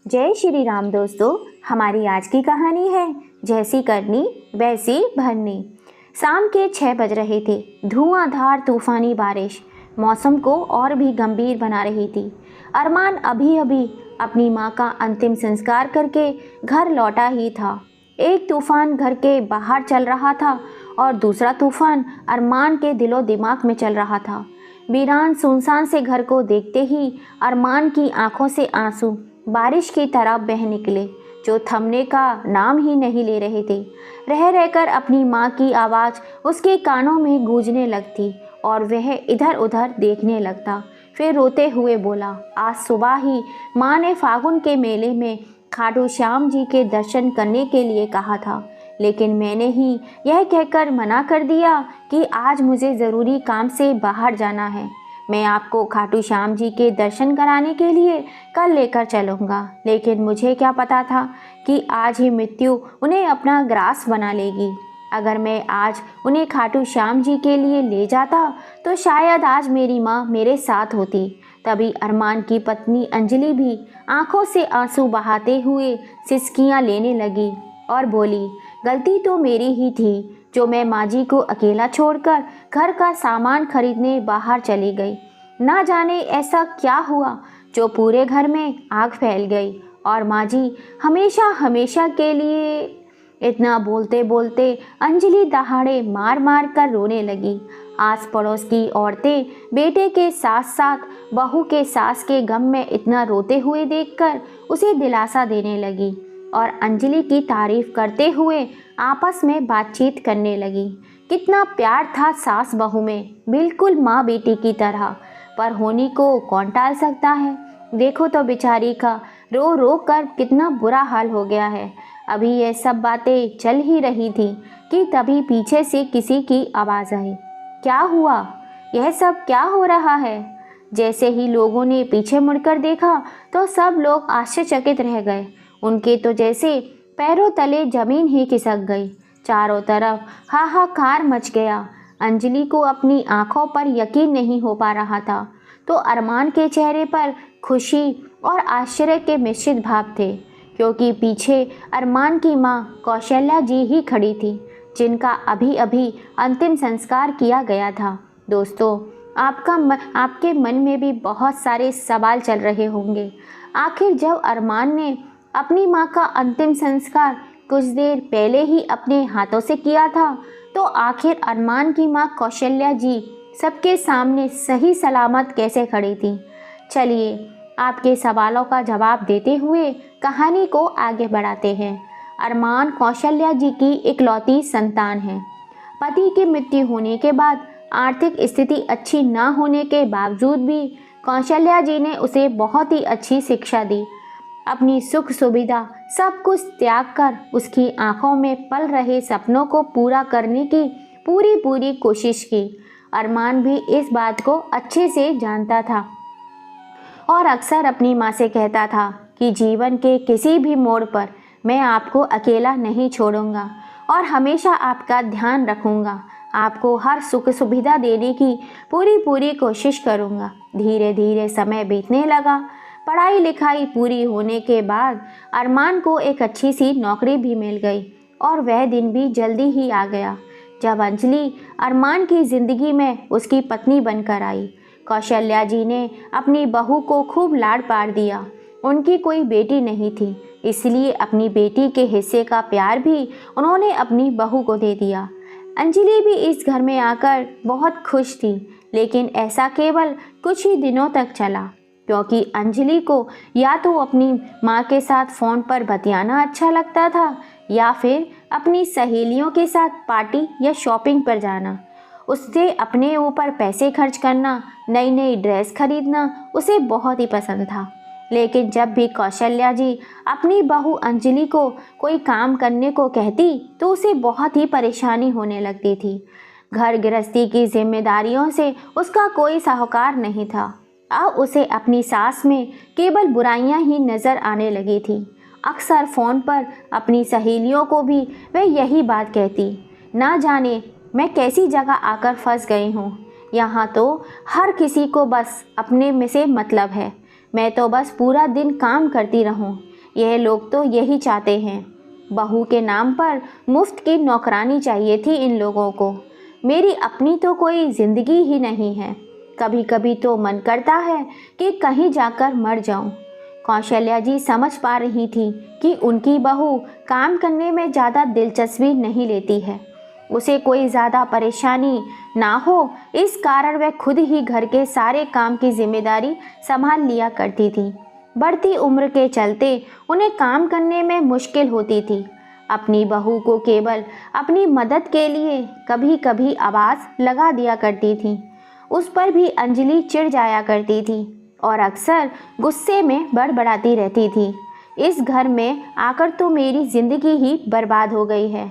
जय श्री राम दोस्तों। हमारी आज की कहानी है जैसी करनी वैसी भरनी। शाम के 6 बज रहे थे। धुआंधार तूफानी बारिश मौसम को और भी गंभीर बना रही थी। अरमान अभी अभी अपनी माँ का अंतिम संस्कार करके घर लौटा ही था। एक तूफान घर के बाहर चल रहा था और दूसरा तूफान अरमान के दिलो दिमाग में चल रहा था। वीरान सुनसान से घर को देखते ही अरमान की आंखों से आंसू बारिश की तरह बह निकले, जो थमने का नाम ही नहीं ले रहे थे। रह रहकर अपनी माँ की आवाज़ उसके कानों में गूंजने लगती और वह इधर उधर देखने लगता। फिर रोते हुए बोला, आज सुबह ही माँ ने फागुन के मेले में खाटू श्याम जी के दर्शन करने के लिए कहा था, लेकिन मैंने ही यह कहकर मना कर दिया कि आज मुझे ज़रूरी काम से बाहर जाना है। मैं आपको खाटू श्याम जी के दर्शन कराने के लिए कल लेकर चलूँगा, लेकिन मुझे क्या पता था कि आज ही मृत्यु उन्हें अपना ग्रास बना लेगी। अगर मैं आज उन्हें खाटू श्याम जी के लिए ले जाता तो शायद आज मेरी माँ मेरे साथ होती। तभी अरमान की पत्नी अंजलि भी आंखों से आंसू बहाते हुए सिसकियाँ लेने लगी और बोली, गलती तो मेरी ही थी जो मैं माँ जी को अकेला छोड़कर घर का सामान खरीदने बाहर चली गई। ना जाने ऐसा क्या हुआ जो पूरे घर में आग फैल गई और माँ जी हमेशा हमेशा के लिए। इतना बोलते बोलते अंजलि दहाड़े मार मार कर रोने लगी। आस पड़ोस की औरतें बेटे के साथ साथ बहू के सास के गम में इतना रोते हुए देखकर उसे दिलासा देने लगी और अंजलि की तारीफ करते हुए आपस में बातचीत करने लगी। कितना प्यार था सास बहू में, बिल्कुल माँ बेटी की तरह। पर होनी को कौन टाल सकता है। देखो तो बेचारी का रो रो कर कितना बुरा हाल हो गया है। अभी ये सब बातें चल ही रही थी कि तभी पीछे से किसी की आवाज़ आई। क्या हुआ? यह सब क्या हो रहा है? जैसे ही लोगों ने पीछे मुड़कर देखा तो सब लोग आश्चर्यचकित रह गए। उनके तो जैसे पैरों तले जमीन ही खिसक गई। चारों तरफ हाहाकार मच गया। अंजलि को अपनी आंखों पर यकीन नहीं हो पा रहा था, तो अरमान के चेहरे पर खुशी और आश्चर्य के मिश्रित भाव थे, क्योंकि पीछे अरमान की माँ कौशल्या जी ही खड़ी थी, जिनका अभी अभी अंतिम संस्कार किया गया था। दोस्तों, आपके मन में भी बहुत सारे सवाल चल रहे होंगे। आखिर जब अरमान ने अपनी माँ का अंतिम संस्कार कुछ देर पहले ही अपने हाथों से किया था, तो आखिर अरमान की माँ कौशल्या जी सबके सामने सही सलामत कैसे खड़ी थी? चलिए आपके सवालों का जवाब देते हुए कहानी को आगे बढ़ाते हैं। अरमान कौशल्या जी की इकलौती संतान है। पति की मृत्यु होने के बाद आर्थिक स्थिति अच्छी न होने के बावजूद भी कौशल्या जी ने उसे बहुत ही अच्छी शिक्षा दी। अपनी सुख सुविधा सब कुछ त्याग कर उसकी आंखों में पल रहे सपनों को पूरा करने की पूरी कोशिश की। अरमान भी इस बात को अच्छे से जानता था और अक्सर अपनी माँ से कहता था कि जीवन के किसी भी मोड़ पर मैं आपको अकेला नहीं छोड़ूंगा और हमेशा आपका ध्यान रखूंगा। आपको हर सुख सुविधा देने की पूरी कोशिश करूंगा। धीरे धीरे समय बीतने लगा। पढ़ाई लिखाई पूरी होने के बाद अरमान को एक अच्छी सी नौकरी भी मिल गई और वह दिन भी जल्दी ही आ गया जब अंजलि अरमान की ज़िंदगी में उसकी पत्नी बनकर आई। कौशल्या जी ने अपनी बहू को खूब लाड़ प्यार दिया। उनकी कोई बेटी नहीं थी, इसलिए अपनी बेटी के हिस्से का प्यार भी उन्होंने अपनी बहू को दे दिया। अंजलि भी इस घर में आकर बहुत खुश थी, लेकिन ऐसा केवल कुछ ही दिनों तक चला, क्योंकि अंजलि को या तो अपनी माँ के साथ फ़ोन पर बतियाना अच्छा लगता था या फिर अपनी सहेलियों के साथ पार्टी या शॉपिंग पर जाना। उससे अपने ऊपर पैसे खर्च करना, नई नई ड्रेस खरीदना उसे बहुत ही पसंद था। लेकिन जब भी कौशल्या जी अपनी बहू अंजलि को कोई काम करने को कहती तो उसे बहुत ही परेशानी होने लगती थी। घर गृहस्थी की जिम्मेदारियों से उसका कोई साहूकार नहीं था। अब उसे अपनी सास में केवल बुराइयां ही नज़र आने लगी थी। अक्सर फ़ोन पर अपनी सहेलियों को भी वह यही बात कहती, ना जाने मैं कैसी जगह आकर फंस गई हूँ। यहाँ तो हर किसी को बस अपने में से मतलब है। मैं तो बस पूरा दिन काम करती रहूँ। यह लोग तो यही चाहते हैं। बहू के नाम पर मुफ्त की नौकरानी चाहिए थी इन लोगों को। मेरी अपनी तो कोई ज़िंदगी ही नहीं है। कभी कभी तो मन करता है कि कहीं जाकर मर जाऊं। कौशल्या जी समझ पा रही थी कि उनकी बहू काम करने में ज़्यादा दिलचस्पी नहीं लेती है। उसे कोई ज़्यादा परेशानी ना हो, इस कारण वह खुद ही घर के सारे काम की जिम्मेदारी संभाल लिया करती थी। बढ़ती उम्र के चलते उन्हें काम करने में मुश्किल होती थी। अपनी बहू को केवल अपनी मदद के लिए कभी कभी आवाज़ लगा दिया करती थी। उस पर भी अंजलि चिढ़ जाया करती थी और अक्सर गुस्से में बड़बड़ाती रहती थी। इस घर में आकर तो मेरी ज़िंदगी ही बर्बाद हो गई है।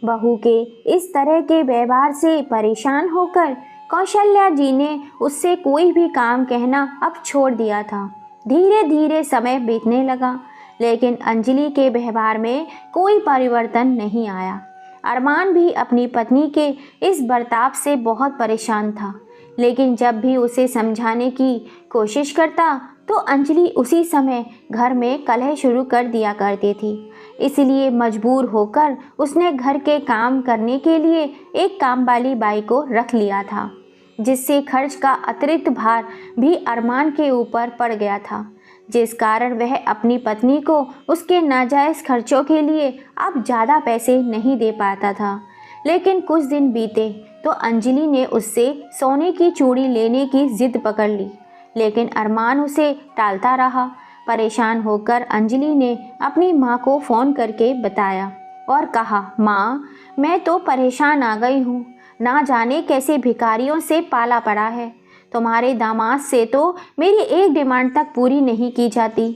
बहू के इस तरह के व्यवहार से परेशान होकर कौशल्या जी ने उससे कोई भी काम कहना अब छोड़ दिया था। धीरे धीरे समय बीतने लगा, लेकिन अंजलि के व्यवहार में कोई परिवर्तन नहीं आया। अरमान भी अपनी पत्नी के इस बर्ताव से बहुत परेशान था, लेकिन जब भी उसे समझाने की कोशिश करता तो अंजलि उसी समय घर में कलह शुरू कर दिया करती थी। इसलिए मजबूर होकर उसने घर के काम करने के लिए एक काम वाली बाई को रख लिया था, जिससे खर्च का अतिरिक्त भार भी अरमान के ऊपर पड़ गया था, जिस कारण वह अपनी पत्नी को उसके नाजायज़ खर्चों के लिए अब ज़्यादा पैसे नहीं दे पाता था। लेकिन कुछ दिन बीते तो अंजलि ने उससे सोने की चूड़ी लेने की जिद पकड़ ली, लेकिन अरमान उसे टालता रहा। परेशान होकर अंजलि ने अपनी माँ को फ़ोन करके बताया और कहा, माँ, मैं तो परेशान आ गई हूँ। ना जाने कैसे भिखारियों से पाला पड़ा है। तुम्हारे दामाद से तो मेरी एक डिमांड तक पूरी नहीं की जाती।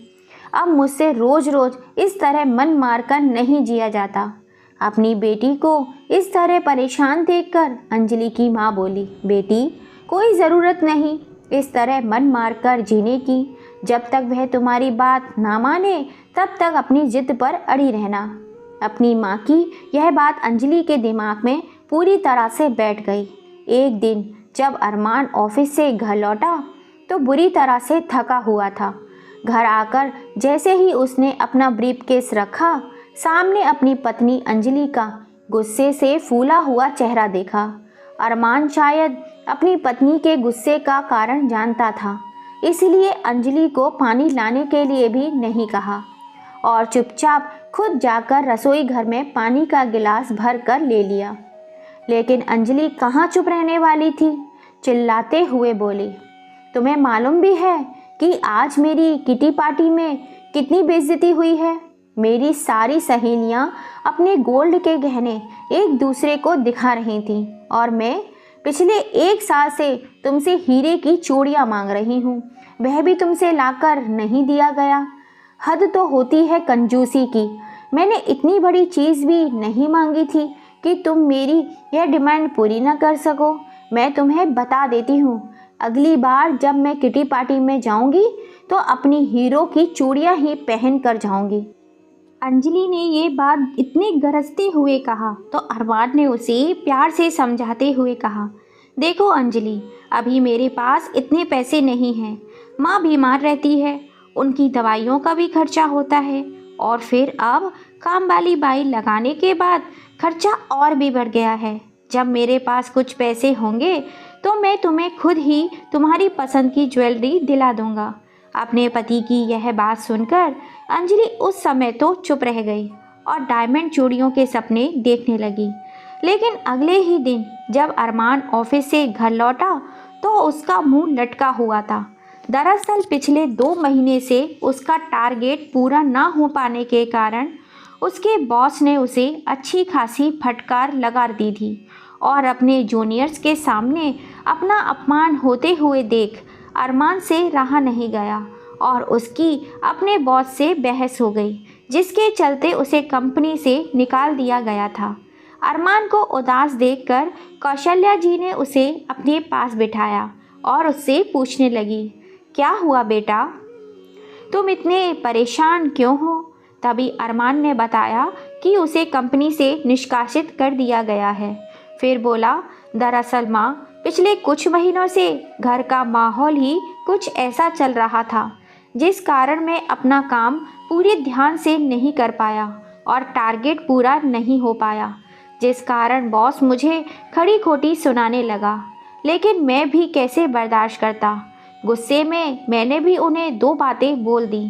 अब मुझसे रोज़ रोज़ इस तरह मन मारकर नहीं जिया जाता। अपनी बेटी को इस तरह परेशान देखकर अंजलि की माँ बोली, बेटी, कोई ज़रूरत नहीं इस तरह मन मारकर जीने की। जब तक वह तुम्हारी बात ना माने तब तक अपनी जिद पर अड़ी रहना। अपनी माँ की यह बात अंजलि के दिमाग में पूरी तरह से बैठ गई। एक दिन जब अरमान ऑफिस से घर लौटा तो बुरी तरह से थका हुआ था। घर आकर जैसे ही उसने अपना ब्रीफकेस रखा, सामने अपनी पत्नी अंजलि का गुस्से से फूला हुआ चेहरा देखा। अरमान शायद अपनी पत्नी के गुस्से का कारण जानता था, इसलिए अंजलि को पानी लाने के लिए भी नहीं कहा और चुपचाप खुद जाकर रसोई घर में पानी का गिलास भर कर ले लिया। लेकिन अंजलि कहाँ चुप रहने वाली थी। चिल्लाते हुए बोली, तुम्हें मालूम भी है कि आज मेरी किटी पार्टी में कितनी बेइज्जती हुई है। मेरी सारी सहेलियां अपने गोल्ड के गहने एक दूसरे को दिखा रही थीं और मैं पिछले 1 साल से तुमसे हीरे की चूड़ियां मांग रही हूँ, वह भी तुमसे लाकर नहीं दिया गया। हद तो होती है कंजूसी की। मैंने इतनी बड़ी चीज़ भी नहीं मांगी थी कि तुम मेरी यह डिमांड पूरी न कर सको। मैं तुम्हें बता देती हूँ, अगली बार जब मैं किटी पार्टी में जाऊँगी तो अपनी हीरो की चूड़ियाँ ही पहन कर जाऊँगी। अंजलि ने ये बात इतने गरजते हुए कहा तो अरमान ने उसे प्यार से समझाते हुए कहा, देखो अंजलि, अभी मेरे पास इतने पैसे नहीं हैं। माँ बीमार रहती है, उनकी दवाइयों का भी खर्चा होता है और फिर अब काम वाली बाई लगाने के बाद खर्चा और भी बढ़ गया है। जब मेरे पास कुछ पैसे होंगे तो मैं तुम्हें खुद ही तुम्हारी पसंद की ज्वेलरी दिला दूंगा। अपने पति की यह बात सुनकर अंजलि उस समय तो चुप रह गई और डायमंड चूड़ियों के सपने देखने लगी। लेकिन अगले ही दिन जब अरमान ऑफिस से घर लौटा तो उसका मुंह लटका हुआ था। दरअसल पिछले 2 महीने से उसका टारगेट पूरा ना हो पाने के कारण उसके बॉस ने उसे अच्छी खासी फटकार लगा दी थी और अपने जूनियर्स के सामने अपना अपमान होते हुए देख अरमान से रहा नहीं गया और उसकी अपने बॉस से बहस हो गई, जिसके चलते उसे कंपनी से निकाल दिया गया था। अरमान को उदास देखकर कौशल्या जी ने उसे अपने पास बिठाया और उससे पूछने लगी, क्या हुआ बेटा, तुम इतने परेशान क्यों हो? तभी अरमान ने बताया कि उसे कंपनी से निष्कासित कर दिया गया है। फिर बोला, दरअसल माँ, पिछले कुछ महीनों से घर का माहौल ही कुछ ऐसा चल रहा था जिस कारण मैं अपना काम पूरे ध्यान से नहीं कर पाया और टारगेट पूरा नहीं हो पाया, जिस कारण बॉस मुझे खड़ी खोटी सुनाने लगा। लेकिन मैं भी कैसे बर्दाश्त करता। गुस्से में मैंने भी उन्हें 2 बातें बोल दी,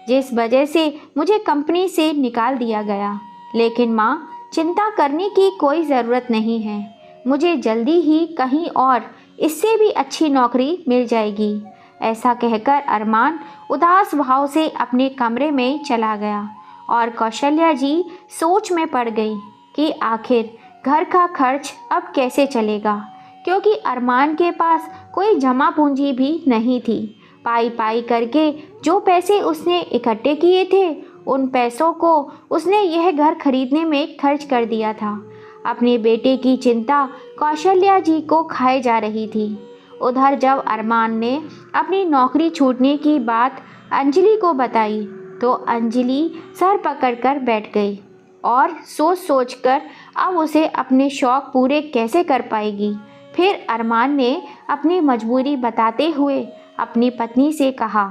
जिस वजह से मुझे कंपनी से निकाल दिया गया। लेकिन माँ, चिंता करने की कोई ज़रूरत नहीं है। मुझे जल्दी ही कहीं और इससे भी अच्छी नौकरी मिल जाएगी। ऐसा कहकर अरमान उदास भाव से अपने कमरे में चला गया और कौशल्या जी सोच में पड़ गई कि आखिर घर का खर्च अब कैसे चलेगा, क्योंकि अरमान के पास कोई जमा पूंजी भी नहीं थी। पाई पाई करके जो पैसे उसने इकट्ठे किए थे, उन पैसों को उसने यह घर खरीदने में खर्च कर दिया था। अपने बेटे की चिंता कौशल्या जी को खाए जा रही थी। उधर जब अरमान ने अपनी नौकरी छूटने की बात अंजलि को बताई तो अंजलि सर पकड़कर बैठ गई और सोच सोच कर अब उसे अपने शौक़ पूरे कैसे कर पाएगी। फिर अरमान ने अपनी मजबूरी बताते हुए अपनी पत्नी से कहा,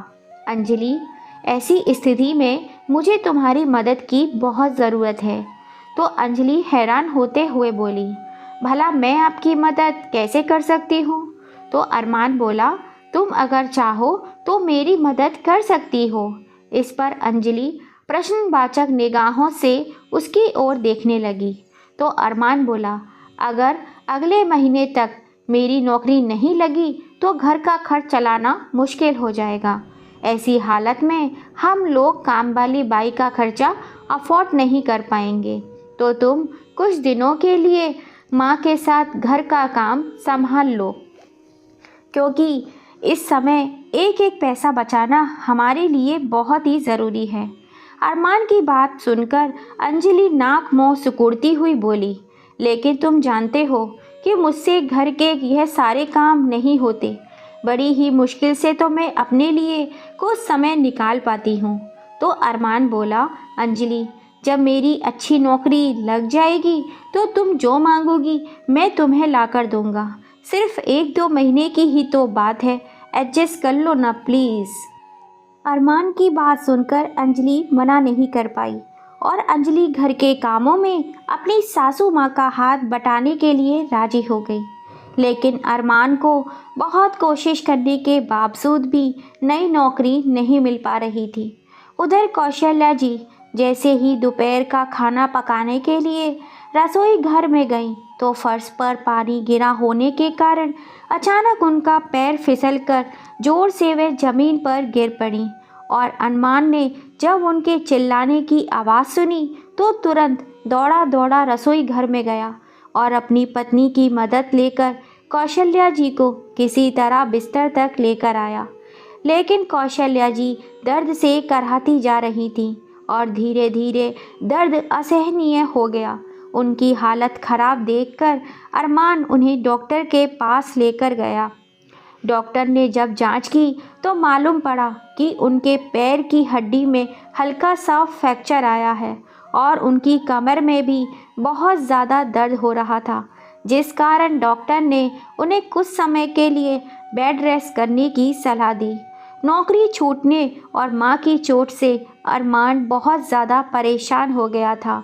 अंजलि, ऐसी स्थिति में मुझे तुम्हारी मदद की बहुत ज़रूरत है। तो अंजलि हैरान होते हुए बोली, भला मैं आपकी मदद कैसे कर सकती हूँ? तो अरमान बोला, तुम अगर चाहो तो मेरी मदद कर सकती हो। इस पर अंजलि प्रश्नवाचक निगाहों से उसकी ओर देखने लगी। तो अरमान बोला, अगर अगले महीने तक मेरी नौकरी नहीं लगी तो घर का खर्च चलाना मुश्किल हो जाएगा। ऐसी हालत में हम लोग काम वाली बाई का खर्चा अफोर्ड नहीं कर पाएंगे। तो तुम कुछ दिनों के लिए माँ के साथ घर का काम संभाल लो, क्योंकि इस समय एक एक पैसा बचाना हमारे लिए बहुत ही ज़रूरी है। अरमान की बात सुनकर अंजलि नाक मुंह सिकुड़ती हुई बोली, लेकिन तुम जानते हो कि मुझसे घर के यह सारे काम नहीं होते। बड़ी ही मुश्किल से तो मैं अपने लिए कुछ समय निकाल पाती हूँ। तो अरमान बोला, अंजलि, जब मेरी अच्छी नौकरी लग जाएगी तो तुम जो मांगोगी मैं तुम्हें ला कर दूँगा। सिर्फ 1-2 महीने की ही तो बात है, एडजस्ट कर लो ना प्लीज़। अरमान की बात सुनकर अंजलि मना नहीं कर पाई और अंजलि घर के कामों में अपनी सासू माँ का हाथ बटाने के लिए राजी हो गई। लेकिन अरमान को बहुत कोशिश करने के बावजूद भी नई नौकरी नहीं मिल पा रही थी। उधर कौशल्या जी जैसे ही दोपहर का खाना पकाने के लिए रसोई घर में गईं तो फर्श पर पानी गिरा होने के कारण अचानक उनका पैर फिसलकर जोर से वे जमीन पर गिर पड़ी और अरमान ने जब उनके चिल्लाने की आवाज़ सुनी तो तुरंत दौड़ा दौड़ा रसोई घर में गया और अपनी पत्नी की मदद लेकर कौशल्या जी को किसी तरह बिस्तर तक लेकर आया। लेकिन कौशल्या जी दर्द से कराहती जा रही थीं और धीरे धीरे दर्द असहनीय हो गया। उनकी हालत खराब देखकर अरमान उन्हें डॉक्टर के पास लेकर गया। डॉक्टर ने जब जांच की तो मालूम पड़ा कि उनके पैर की हड्डी में हल्का सा फ्रैक्चर आया है और उनकी कमर में भी बहुत ज़्यादा दर्द हो रहा था, जिस कारण डॉक्टर ने उन्हें कुछ समय के लिए बेड रेस्ट करने की सलाह दी। नौकरी छूटने और माँ की चोट से अरमान बहुत ज़्यादा परेशान हो गया था।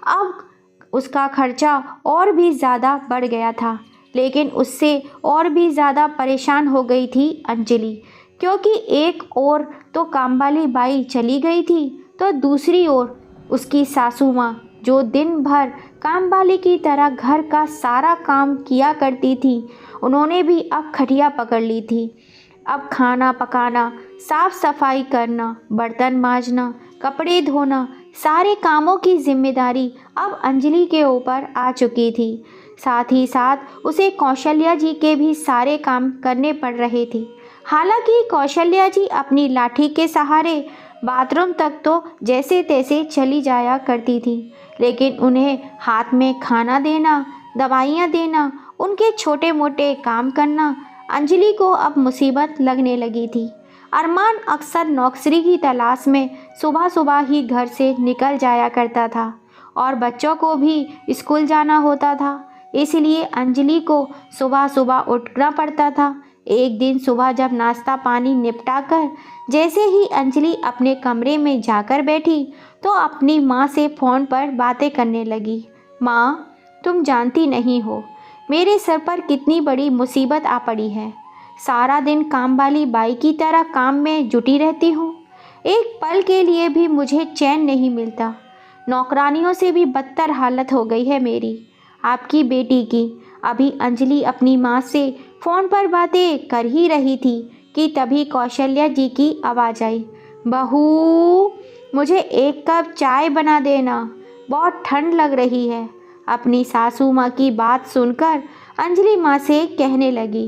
अब उसका खर्चा और भी ज़्यादा बढ़ गया था, लेकिन उससे और भी ज़्यादा परेशान हो गई थी अंजलि, क्योंकि एक ओर तो काम वाली बाई चली गई थी तो दूसरी ओर उसकी सासू माँ, जो दिन भर काम वाली की तरह घर का सारा काम किया करती थी, उन्होंने भी अब खटिया पकड़ ली थी। अब खाना पकाना, साफ सफाई करना, बर्तन मांजना, कपड़े धोना, सारे कामों की जिम्मेदारी अब अंजलि के ऊपर आ चुकी थी। साथ ही साथ उसे कौशल्या जी के भी सारे काम करने पड़ रहे थे। हालांकि कौशल्या जी अपनी लाठी के सहारे बाथरूम तक तो जैसे तैसे चली जाया करती थी, लेकिन उन्हें हाथ में खाना देना, दवाइयाँ देना, उनके छोटे मोटे काम करना अंजलि को अब मुसीबत लगने लगी थी। अरमान अक्सर नौकरी की तलाश में सुबह सुबह ही घर से निकल जाया करता था और बच्चों को भी स्कूल जाना होता था, इसलिए अंजलि को सुबह सुबह उठना पड़ता था। एक दिन सुबह जब नाश्ता पानी निपटा कर जैसे ही अंजलि अपने कमरे में जाकर बैठी तो अपनी माँ से फ़ोन पर बातें करने लगी। माँ, तुम जानती नहीं हो मेरे सर पर कितनी बड़ी मुसीबत आ पड़ी है। सारा दिन काम वाली बाई की तरह काम में जुटी रहती हूँ। एक पल के लिए भी मुझे चैन नहीं मिलता। नौकरानियों से भी बदतर हालत हो गई है मेरी, आपकी बेटी की। अभी अंजलि अपनी माँ से फ़ोन पर बातें कर ही रही थी कि तभी कौशल्या जी की आवाज़ आई। बहू, मुझे एक कप चाय बना देना, बहुत ठंड लग रही है। अपनी सासू माँ की बात सुनकर अंजलि माँ से कहने लगी,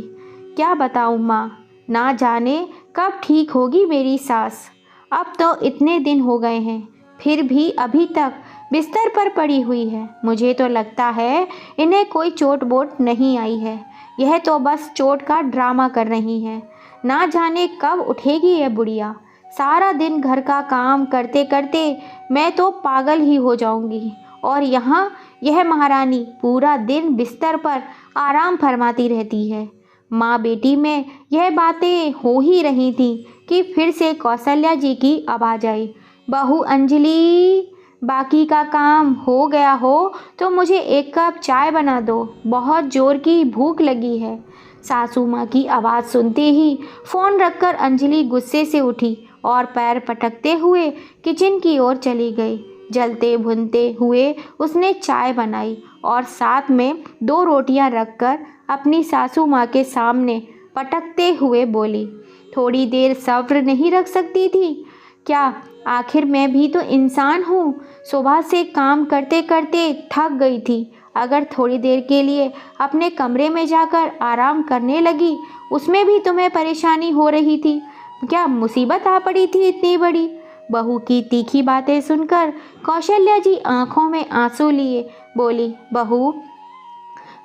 क्या बताऊँ माँ, ना जाने कब ठीक होगी मेरी सास। अब तो इतने दिन हो गए हैं, फिर भी अभी तक बिस्तर पर पड़ी हुई है। मुझे तो लगता है इन्हें कोई चोट वोट नहीं आई है, यह तो बस चोट का ड्रामा कर रही हैं। ना जाने कब उठेगी ये बुढ़िया। सारा दिन घर का काम करते करते मैं तो पागल ही हो जाऊंगी, और यहाँ यह महारानी पूरा दिन बिस्तर पर आराम फरमाती रहती है। माँ बेटी में यह बातें हो ही रही थी कि फिर से कौशल्या जी की आवाज़ आई। बहू अंजलि, बाकी का काम हो गया हो तो मुझे एक कप चाय बना दो, बहुत ज़ोर की भूख लगी है। सासू माँ की आवाज़ सुनते ही फ़ोन रखकर अंजलि गुस्से से उठी और पैर पटकते हुए किचन की ओर चली गई। जलते भुनते हुए उसने चाय बनाई और साथ में 2 रोटियां रखकर अपनी सासू माँ के सामने पटकते हुए बोली, थोड़ी देर सब्र नहीं रख सकती थी क्या? आखिर मैं भी तो इंसान हूँ। सुबह से काम करते करते थक गई थी। अगर थोड़ी देर के लिए अपने कमरे में जाकर आराम करने लगी, उसमें भी तुम्हें परेशानी हो रही थी। क्या मुसीबत आ पड़ी थी इतनी बड़ी? बहू की तीखी बातें सुनकर कौशल्या जी आंखों में आंसू लिए बोली, बहू,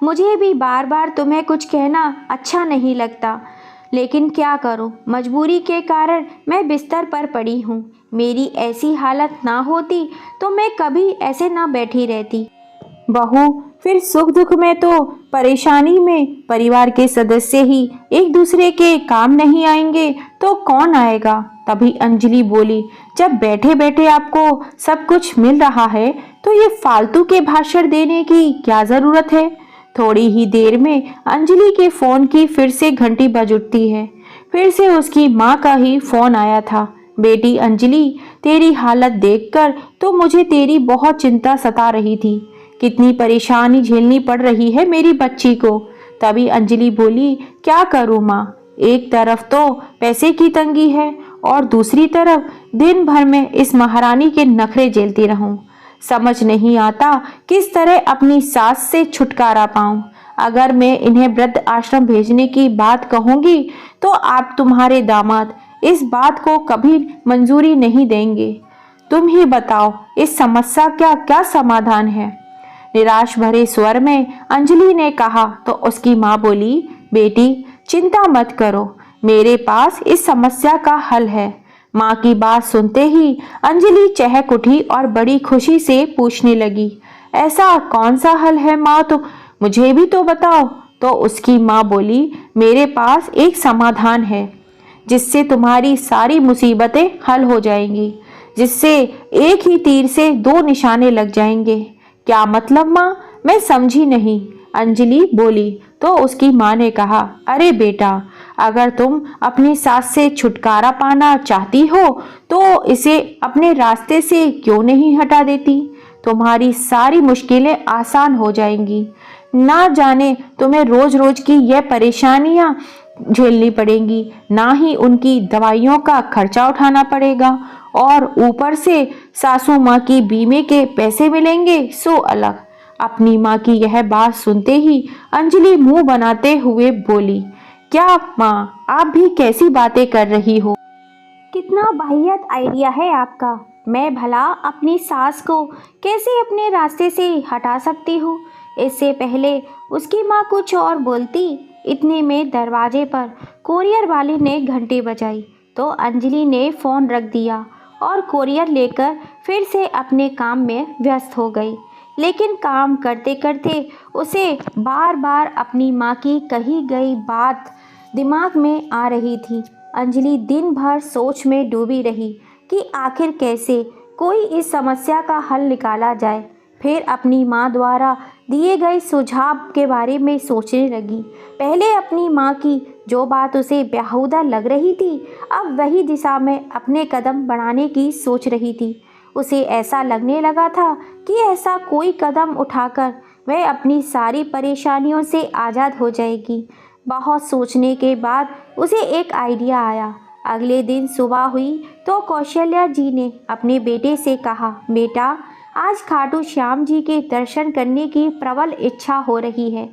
मुझे भी बार बार तुम्हें कुछ कहना अच्छा नहीं लगता, लेकिन क्या करूं, मजबूरी के कारण मैं बिस्तर पर पड़ी हूँ। मेरी ऐसी हालत ना होती तो मैं कभी ऐसे ना बैठी रहती। बहू, फिर सुख दुख में तो परेशानी में परिवार के सदस्य ही एक दूसरे के काम नहीं आएंगे तो कौन आएगा? तभी अंजलि बोली, जब बैठे बैठे आपको सब कुछ मिल रहा है तो ये फालतू के भाषण देने की क्या जरूरत है? थोड़ी ही देर में अंजलि के फोन की फिर से घंटी बज उठती है। फिर से उसकी माँ का ही फोन आया था। बेटी अंजलि, तेरी हालत देखकर तो मुझे तेरी बहुत चिंता सता रही थी। कितनी परेशानी झेलनी पड़ रही है मेरी बच्ची को। तभी अंजलि बोली, क्या करूँ माँ, एक तरफ तो पैसे की तंगी है और दूसरी तरफ दिन भर में इस महारानी के नखरे झेलती रहूं। समझ नहीं आता किस तरह अपनी सास से छुटकारा पाऊं। अगर मैं इन्हें वृद्ध आश्रम भेजने की बात कहूंगी तो आप तुम्हारे दामाद इस बात को कभी मंजूरी नहीं देंगे। तुम ही बताओ, इस समस्या का क्या समाधान है? निराश भरे स्वर में अंजलि ने कहा तो उसकी माँ बोली, बेटी चिंता मत करो, मेरे पास इस समस्या का हल है। माँ की बात सुनते ही अंजलि चहक उठी और बड़ी खुशी से पूछने लगी, ऐसा कौन सा हल है माँ, तो मुझे भी तो बताओ। तो उसकी माँ बोली, मेरे पास एक समाधान है जिससे तुम्हारी सारी मुसीबतें हल हो जाएंगी, जिससे एक ही तीर से 2 निशाने लग जाएंगे। क्या मतलब माँ, मैं समझी नहीं, अंजलि बोली। तो उसकी माँ ने कहा, अरे बेटा, अगर तुम अपनी सास से छुटकारा पाना चाहती हो तो इसे अपने रास्ते से क्यों नहीं हटा देती? तुम्हारी सारी मुश्किलें आसान हो जाएंगी। ना जाने तुम्हें रोज रोज की यह परेशानियां झेलनी पड़ेंगी, ना ही उनकी दवाइयों का खर्चा उठाना पड़ेगा, और ऊपर से सासू माँ की बीमे के पैसे मिलेंगे सो अलग। अपनी माँ की यह बात सुनते ही अंजलि मुंह बनाते हुए बोली, क्या माँ, आप भी कैसी बातें कर रही हो? कितना वाहियात आइडिया है आपका। मैं भला अपनी सास को कैसे अपने रास्ते से हटा सकती हूँ? इससे पहले उसकी माँ कुछ और बोलती, इतने में दरवाजे पर कोरियर वाले ने घंटी बजाई तो अंजलि ने फ़ोन रख दिया और कोरियर लेकर फिर से अपने काम में व्यस्त हो गई। लेकिन काम करते करते उसे बार बार अपनी माँ की कही गई बात दिमाग में आ रही थी। अंजलि दिन भर सोच में डूबी रही कि आखिर कैसे कोई इस समस्या का हल निकाला जाए। फिर अपनी माँ द्वारा दिए गए सुझाव के बारे में सोचने लगी। पहले अपनी माँ की जो बात उसे बेहुदा लग रही थी, अब वही दिशा में अपने कदम बढ़ाने की सोच रही थी। उसे ऐसा लगने लगा था कि ऐसा कोई कदम उठाकर वह अपनी सारी परेशानियों से आज़ाद हो जाएगी। बहुत सोचने के बाद उसे एक आइडिया आया। अगले दिन सुबह हुई तो कौशल्या जी ने अपने बेटे से कहा, बेटा, आज खाटू श्याम जी के दर्शन करने की प्रबल इच्छा हो रही है,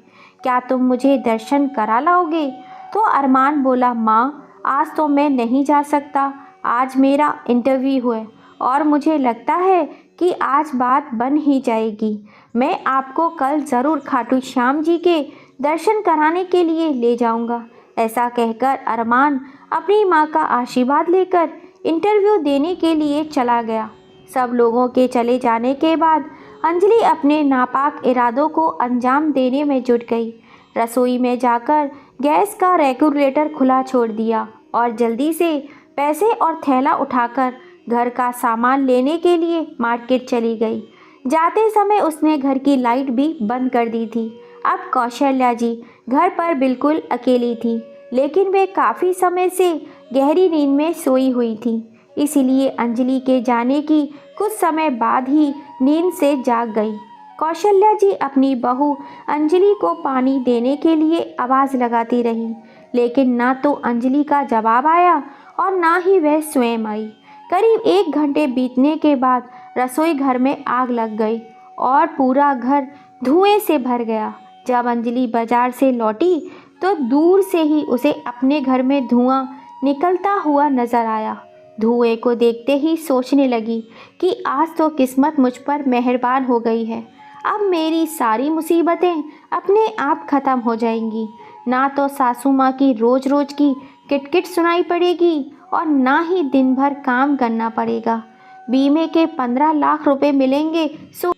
क्या तुम मुझे दर्शन करा लाओगे? तो अरमान बोला, माँ, आज तो मैं नहीं जा सकता, आज मेरा इंटरव्यू है और मुझे लगता है कि आज बात बन ही जाएगी। मैं आपको कल ज़रूर खाटू श्याम जी के दर्शन कराने के लिए ले जाऊंगा। ऐसा कहकर अरमान अपनी माँ का आशीर्वाद लेकर इंटरव्यू देने के लिए चला गया। सब लोगों के चले जाने के बाद अंजलि अपने नापाक इरादों को अंजाम देने में जुट गई। रसोई में जाकर गैस का रेगुलेटर खुला छोड़ दिया और जल्दी से पैसे और थैला उठाकर घर का सामान लेने के लिए मार्केट चली गई। जाते समय उसने घर की लाइट भी बंद कर दी थी। अब कौशल्या जी घर पर बिल्कुल अकेली थी, लेकिन वे काफ़ी समय से गहरी नींद में सोई हुई थी। इसीलिए अंजलि के जाने की कुछ समय बाद ही नींद से जाग गई। कौशल्या जी अपनी बहू अंजलि को पानी देने के लिए आवाज़ लगाती रही, लेकिन ना तो अंजलि का जवाब आया और ना ही वह स्वयं आई। करीब 1 घंटे बीतने के बाद रसोई घर में आग लग गई और पूरा घर धुएं से भर गया। जब अंजलि बाजार से लौटी तो दूर से ही उसे अपने घर में धुआं निकलता हुआ नजर आया। धुएं को देखते ही सोचने लगी कि आज तो किस्मत मुझ पर मेहरबान हो गई है। अब मेरी सारी मुसीबतें अपने आप ख़त्म हो जाएंगी। ना तो सासू माँ की रोज़ रोज़ की किटकिट सुनाई पड़ेगी और ना ही दिन भर काम करना पड़ेगा। बीमे के 15 लाख रुपए मिलेंगे सो।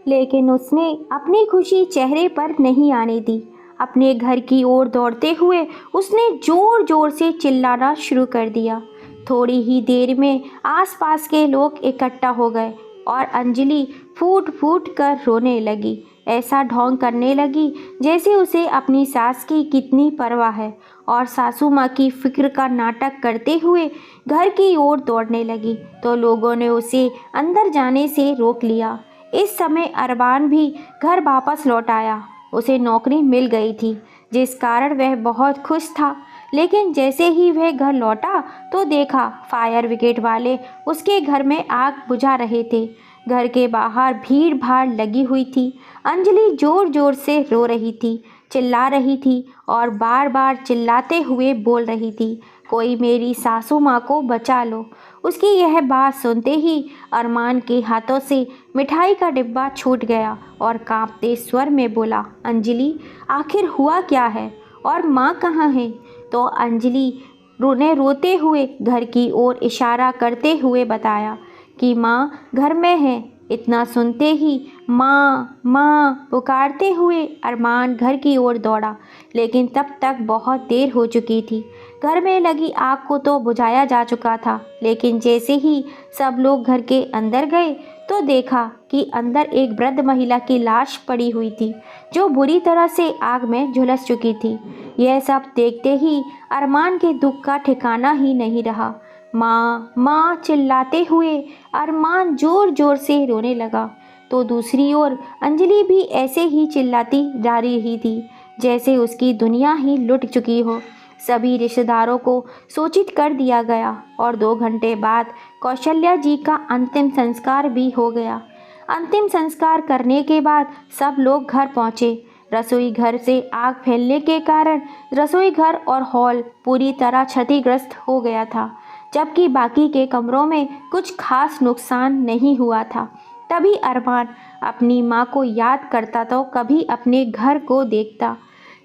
लेकिन उसने अपनी खुशी चेहरे पर नहीं आने दी। अपने घर की ओर दौड़ते हुए उसने ज़ोर ज़ोर से चिल्लाना शुरू कर दिया। थोड़ी ही देर में आसपास के लोग इकट्ठा हो गए और अंजलि फूट फूट कर रोने लगी। ऐसा ढोंग करने लगी जैसे उसे अपनी सास की कितनी परवाह है और सासू माँ की फिक्र का नाटक करते हुए घर की ओर दौड़ने लगी तो लोगों ने उसे अंदर जाने से रोक लिया। इस समय अरबान भी घर वापस लौट आया। उसे नौकरी मिल गई थी, जिस कारण वह बहुत खुश था। लेकिन जैसे ही वह घर लौटा तो देखा फायर ब्रिगेड वाले उसके घर में आग बुझा रहे थे। घर के बाहर भीड़ भाड़ लगी हुई थी। अंजलि जोर जोर से रो रही थी, चिल्ला रही थी और बार बार चिल्लाते हुए बोल रही थी, कोई मेरी सासू माँ को बचा लो। उसकी यह बात सुनते ही अरमान के हाथों से मिठाई का डिब्बा छूट गया और कांपते स्वर में बोला, अंजलि, आखिर हुआ क्या है और माँ कहाँ है? तो अंजलि ने रोते हुए घर की ओर इशारा करते हुए बताया कि माँ घर में है। इतना सुनते ही माँ माँ पुकारते हुए अरमान घर की ओर दौड़ा, लेकिन तब तक बहुत देर हो चुकी थी। घर में लगी आग को तो बुझाया जा चुका था, लेकिन जैसे ही सब लोग घर के अंदर गए तो देखा कि अंदर एक वृद्ध महिला की लाश पड़ी हुई थी, जो बुरी तरह से आग में झुलस चुकी थी। यह सब देखते ही अरमान के दुख का ठिकाना ही नहीं रहा। माँ माँ चिल्लाते हुए अरमान जोर जोर से रोने लगा, तो दूसरी ओर अंजलि भी ऐसे ही चिल्लाती जा रही थी जैसे उसकी दुनिया ही लुट चुकी हो। सभी रिश्तेदारों को सूचित कर दिया गया और 2 घंटे बाद कौशल्या जी का अंतिम संस्कार भी हो गया। अंतिम संस्कार करने के बाद सब लोग घर पहुँचे। रसोई घर से आग फैलने के कारण रसोई घर और हॉल पूरी तरह क्षतिग्रस्त हो गया था, जबकि बाकी के कमरों में कुछ खास नुकसान नहीं हुआ था। तभी अरमान अपनी माँ को याद करता तो कभी अपने घर को देखता,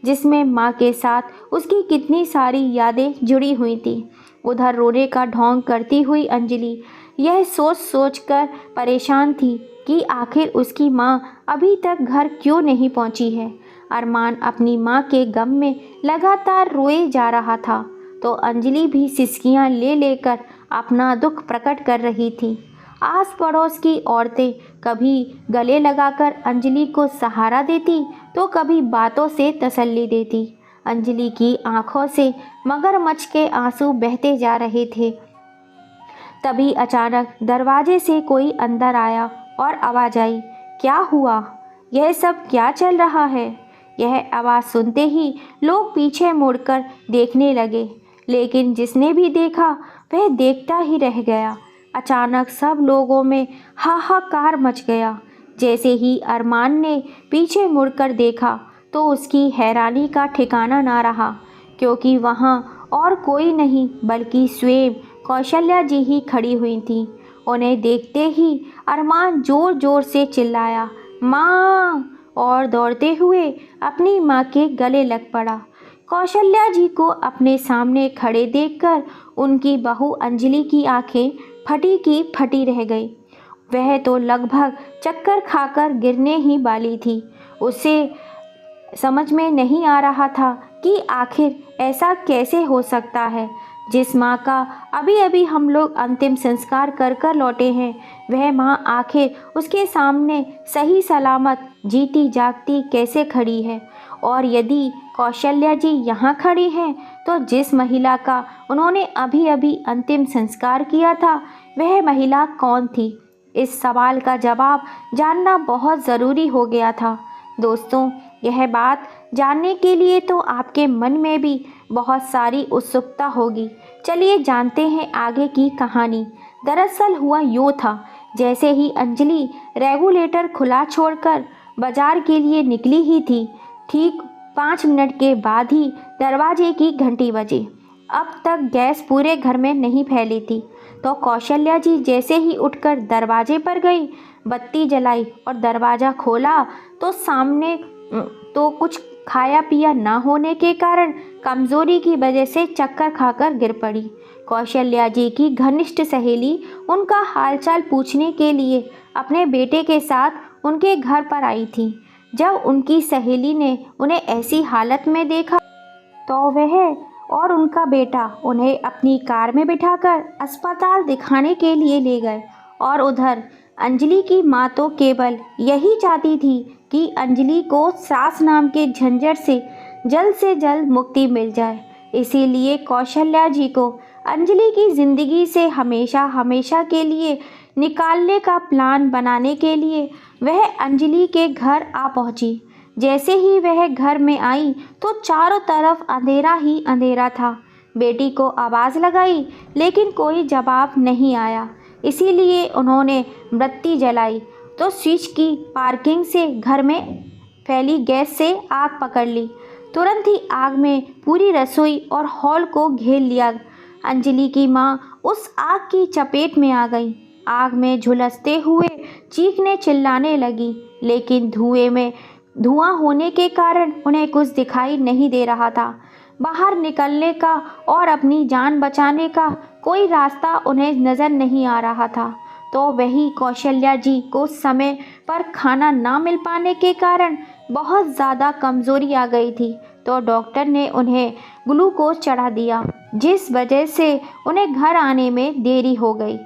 जिसमें माँ के साथ उसकी कितनी सारी यादें जुड़ी हुई थी। उधर रोने का ढोंग करती हुई अंजलि यह सोच सोच कर परेशान थी कि आखिर उसकी माँ अभी तक घर क्यों नहीं पहुँची है। अरमान अपनी माँ के गम में लगातार रोए जा रहा था, तो अंजलि भी सिसकियाँ ले लेकर अपना दुख प्रकट कर रही थी। आस पड़ोस की औरतें कभी गले लगाकर अंजलि को सहारा देती, तो कभी बातों से तसल्ली देती। अंजलि की आंखों से मगरमच्छ के आंसू बहते जा रहे थे। तभी अचानक दरवाजे से कोई अंदर आया और आवाज़ आई, क्या हुआ? यह सब क्या चल रहा है? यह आवाज़ सुनते ही लोग पीछे मुड़कर देखने लगे, लेकिन जिसने भी देखा वह देखता ही रह गया। अचानक सब लोगों में हाहाकार मच गया। जैसे ही अरमान ने पीछे मुड़कर देखा तो उसकी हैरानी का ठिकाना ना रहा, क्योंकि वहाँ और कोई नहीं बल्कि स्वयं कौशल्या जी ही खड़ी हुई थीं। उन्हें देखते ही अरमान ज़ोर ज़ोर से चिल्लाया, माँ! और दौड़ते हुए अपनी माँ के गले लग पड़ा। कौशल्या जी को अपने सामने खड़े देखकर उनकी बहू अंजलि की आंखें फटी की फटी रह गई। वह तो लगभग चक्कर खाकर गिरने ही वाली थी। उसे समझ में नहीं आ रहा था कि आखिर ऐसा कैसे हो सकता है। जिस माँ का अभी अभी हम लोग अंतिम संस्कार कर कर लौटे हैं, वह माँ आखिर उसके सामने सही सलामत जीती जागती कैसे खड़ी है? और यदि कौशल्या जी यहाँ खड़ी हैं, तो जिस महिला का उन्होंने अभी अभी अंतिम संस्कार किया था, वह महिला कौन थी? इस सवाल का जवाब जानना बहुत ज़रूरी हो गया था। दोस्तों, यह बात जानने के लिए तो आपके मन में भी बहुत सारी उत्सुकता होगी। चलिए जानते हैं आगे की कहानी। दरअसल हुआ यूँ था, जैसे ही अंजलि रेगुलेटर खुला छोड़कर बाजार के लिए निकली ही थी, ठीक 5 मिनट के बाद ही दरवाजे की घंटी बजी। अब तक गैस पूरे घर में नहीं फैली थी, तो कौशल्या जी जैसे ही उठकर दरवाजे पर गई, बत्ती जलाई और दरवाज़ा खोला तो सामने तो कुछ खाया पिया ना होने के कारण कमज़ोरी की वजह से चक्कर खाकर गिर पड़ी। कौशल्या जी की घनिष्ठ सहेली उनका हालचाल पूछने के लिए अपने बेटे के साथ उनके घर पर आई थी। जब उनकी सहेली ने उन्हें ऐसी हालत में देखा तो वह और उनका बेटा उन्हें अपनी कार में बिठाकर अस्पताल दिखाने के लिए ले गए। और उधर अंजलि की माँ तो केवल यही चाहती थी कि अंजलि को सास नाम के झंझट से जल्द मुक्ति मिल जाए। इसीलिए कौशल्या जी को अंजलि की ज़िंदगी से हमेशा हमेशा के लिए निकालने का प्लान बनाने के लिए वह अंजलि के घर आ पहुंची। जैसे ही वह घर में आई तो चारों तरफ अंधेरा ही अंधेरा था। बेटी को आवाज़ लगाई, लेकिन कोई जवाब नहीं आया। इसीलिए उन्होंने बत्ती जलाई तो स्विच की पार्किंग से घर में फैली गैस से आग पकड़ ली। तुरंत ही आग में पूरी रसोई और हॉल को घेर लिया। अंजलि की माँ उस आग की चपेट में आ गई। आग में झुलसते हुए चीखने चिल्लाने लगी, लेकिन धुआं होने के कारण उन्हें कुछ दिखाई नहीं दे रहा था। बाहर निकलने का और अपनी जान बचाने का कोई रास्ता उन्हें नज़र नहीं आ रहा था। तो वही कौशल्या जी को समय पर खाना ना मिल पाने के कारण बहुत ज़्यादा कमज़ोरी आ गई थी, तो डॉक्टर ने उन्हें ग्लूकोज चढ़ा दिया, जिस वजह से उन्हें घर आने में देरी हो गई।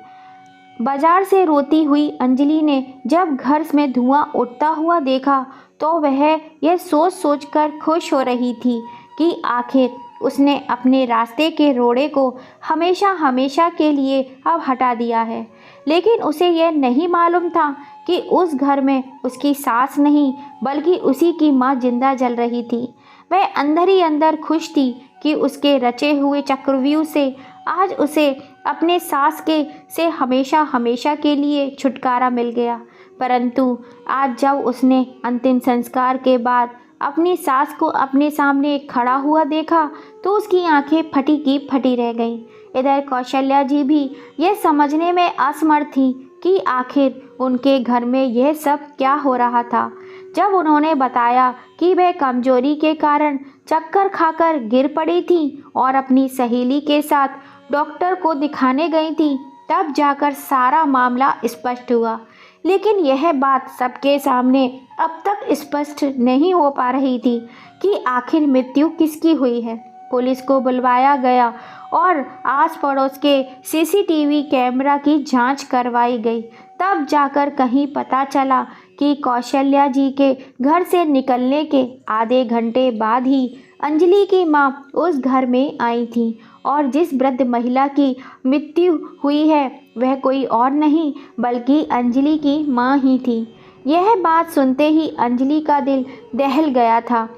बाजार से रोती हुई अंजलि ने जब घर में धुआं उठता हुआ देखा तो वह यह सोच कर खुश हो रही थी कि आखिर उसने अपने रास्ते के रोड़े को हमेशा हमेशा के लिए अब हटा दिया है। लेकिन उसे यह नहीं मालूम था कि उस घर में उसकी सास नहीं बल्कि उसी की माँ जिंदा जल रही थी। वह अंदर ही अंदर खुश थी कि उसके रचे हुए चक्रव्यूह से आज उसे अपने सास से हमेशा हमेशा के लिए छुटकारा मिल गया। परंतु आज जब उसने अंतिम संस्कार के बाद अपनी सास को अपने सामने खड़ा हुआ देखा तो उसकी आंखें फटी की फटी रह गईं। इधर कौशल्या जी भी यह समझने में असमर्थ थी कि आखिर उनके घर में यह सब क्या हो रहा था। जब उन्होंने बताया कि वह कमजोरी के कारण चक्कर खाकर गिर पड़ी थी और अपनी सहेली के साथ डॉक्टर को दिखाने गई थी, तब जाकर सारा मामला स्पष्ट हुआ। लेकिन यह बात सबके सामने अब तक स्पष्ट नहीं हो पा रही थी कि आखिर मृत्यु किसकी हुई है। पुलिस को बुलवाया गया और आस पड़ोस के सीसीटीवी कैमरा की जांच करवाई गई। तब जाकर कहीं पता चला कि कौशल्या जी के घर से निकलने के आधे घंटे बाद ही अंजलि की मां उस घर में आई थी और जिस वृद्ध महिला की मृत्यु हुई है वह कोई और नहीं बल्कि अंजलि की मां ही थी। यह बात सुनते ही अंजलि का दिल दहल गया था।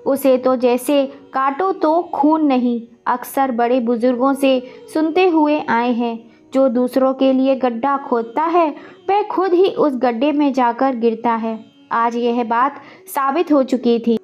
उसे तो जैसे काटो तो खून नहीं। अक्सर बड़े बुजुर्गों से सुनते हुए आए हैं, जो दूसरों के लिए गड्ढा खोदता है वह खुद ही उस गड्ढे में जाकर गिरता है। आज यह बात साबित हो चुकी थी।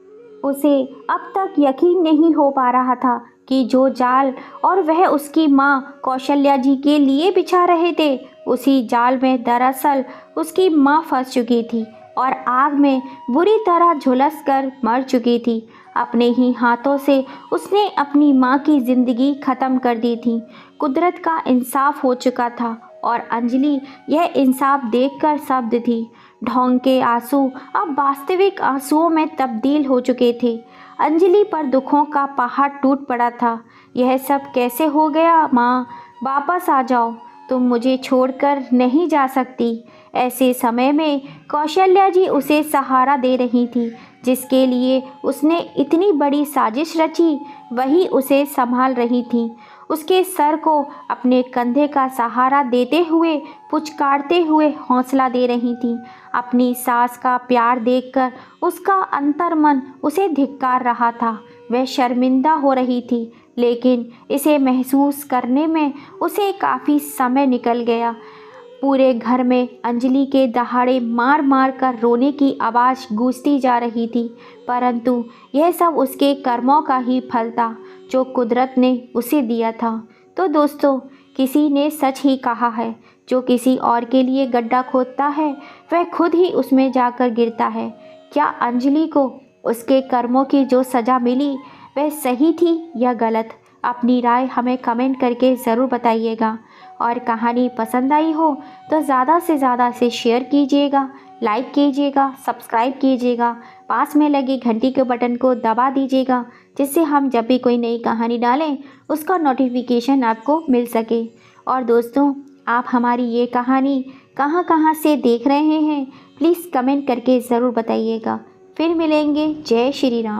उसे अब तक यकीन नहीं हो पा रहा था कि जो जाल और वह उसकी मां कौशल्या जी के लिए बिछा रहे थे, उसी जाल में दरअसल उसकी मां फंस चुकी थी और आग में बुरी तरह झुलस कर मर चुकी थी। अपने ही हाथों से उसने अपनी मां की जिंदगी खत्म कर दी थी। कुदरत का इंसाफ हो चुका था और अंजलि यह इंसाफ देखकर स्तब्ध थी। ढोंग के आंसू अब वास्तविक आंसुओं में तब्दील हो चुके थे। अंजलि पर दुखों का पहाड़ टूट पड़ा था। यह सब कैसे हो गया माँ? वापस आ जाओ, तुम मुझे छोड़कर नहीं जा सकती। ऐसे समय में कौशल्या जी उसे सहारा दे रही थी। जिसके लिए उसने इतनी बड़ी साजिश रची वही उसे संभाल रही थी। उसके सर को अपने कंधे का सहारा देते हुए, पुचकारते हुए हौसला दे रही थी। अपनी सास का प्यार देखकर उसका अंतर्मन उसे धिक्कार रहा था। वह शर्मिंदा हो रही थी, लेकिन इसे महसूस करने में उसे काफ़ी समय निकल गया। पूरे घर में अंजलि के दहाड़े मार मार कर रोने की आवाज़ गूंजती जा रही थी, परंतु यह सब उसके कर्मों का ही फल था जो कुदरत ने उसे दिया था। तो दोस्तों, किसी ने सच ही कहा है, जो किसी और के लिए गड्ढा खोदता है वह खुद ही उसमें जाकर गिरता है। क्या अंजलि को उसके कर्मों की जो सज़ा मिली वह सही थी या गलत? अपनी राय हमें कमेंट करके ज़रूर बताइएगा। और कहानी पसंद आई हो तो ज़्यादा से ज़्यादा इसे शेयर कीजिएगा, लाइक कीजिएगा, सब्सक्राइब कीजिएगा, पास में लगे घंटी के बटन को दबा दीजिएगा, जिससे हम जब भी कोई नई कहानी डालें उसका नोटिफिकेशन आपको मिल सके। और दोस्तों, आप हमारी ये कहानी कहाँ कहाँ से देख रहे हैं प्लीज़ कमेंट करके ज़रूर बताइएगा। फिर मिलेंगे। जय श्री राम।